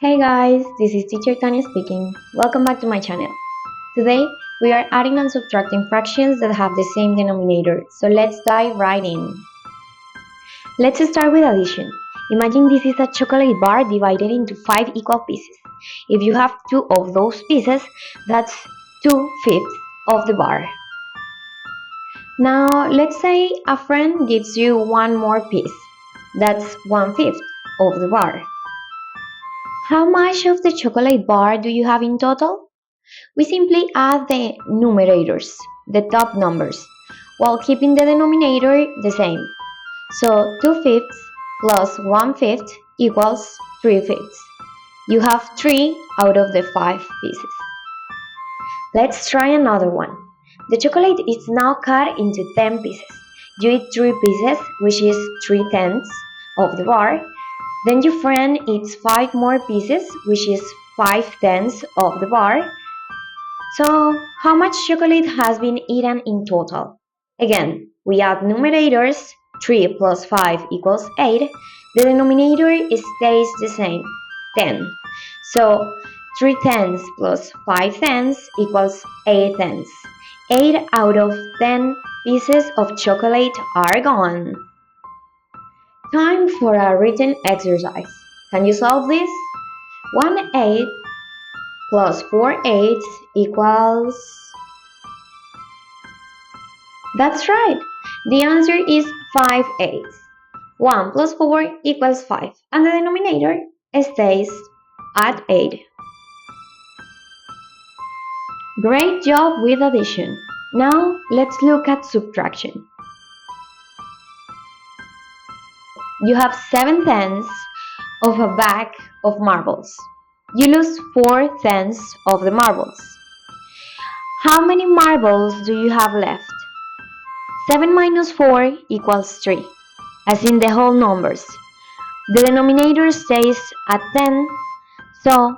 Hey guys, this is teacher Tanya speaking. Welcome back to my channel. Today we are adding and subtracting fractions that have the same denominator, so let's dive right in. Let's start with addition. Imagine this is a chocolate bar divided into 5 equal pieces. If you have 2 of those pieces, that's 2/5 of the bar. Now let's say a friend gives you one more piece. That's 1/5 of the bar. How much of the chocolate bar do you have in total? We simply add the numerators, the top numbers, while keeping the denominator the same. So 2/5 plus 1/5 equals 3/5. You have 3 out of the 5 pieces. Let's try another one. The chocolate is now cut into 10 pieces. You eat 3 pieces, which is 3/10 of the bar. Then your friend eats 5 more pieces, which is 5/10 of the bar. So, how much chocolate has been eaten in total? Again, we add numerators, 3 plus 5 equals 8. The denominator stays the same, 10. So, 3/10 plus 5/10 equals 8/10. 8 out of 10 pieces of chocolate are gone. Time for a written exercise. Can you solve this? 1/8 plus 4/8 equals... That's right! The answer is 5/8. 1 plus 4 equals 5, and the denominator stays at 8. Great job with addition. Now let's look at subtraction. You have 7/10 of a bag of marbles. You lose 4/10 of the marbles. How many marbles do you have left? 7 minus 4 equals 3, as in the whole numbers. The denominator stays at 10, so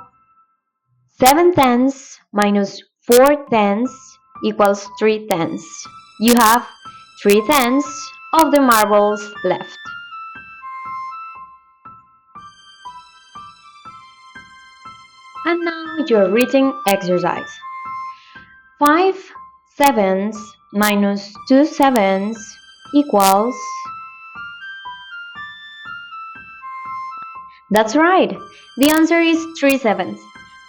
7/10 minus 4/10 equals 3/10. You have 3/10 of the marbles left. And now your written exercise. 5/7 minus 2/7 equals... That's right! The answer is 3/7.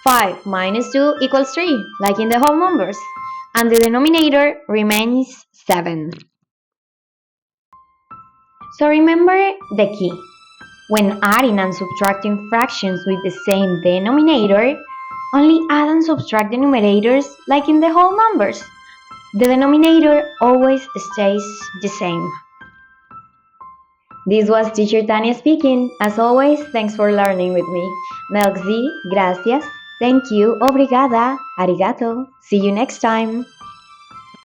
5 minus 2 equals 3, like in the whole numbers, and the denominator remains 7. So remember the key. When adding and subtracting fractions with the same denominator, only add and subtract the numerators like in the whole numbers. The denominator always stays the same. This was teacher Tanya speaking. As always, thanks for learning with me. Merci, gracias, thank you, obrigada, arigato. See you next time.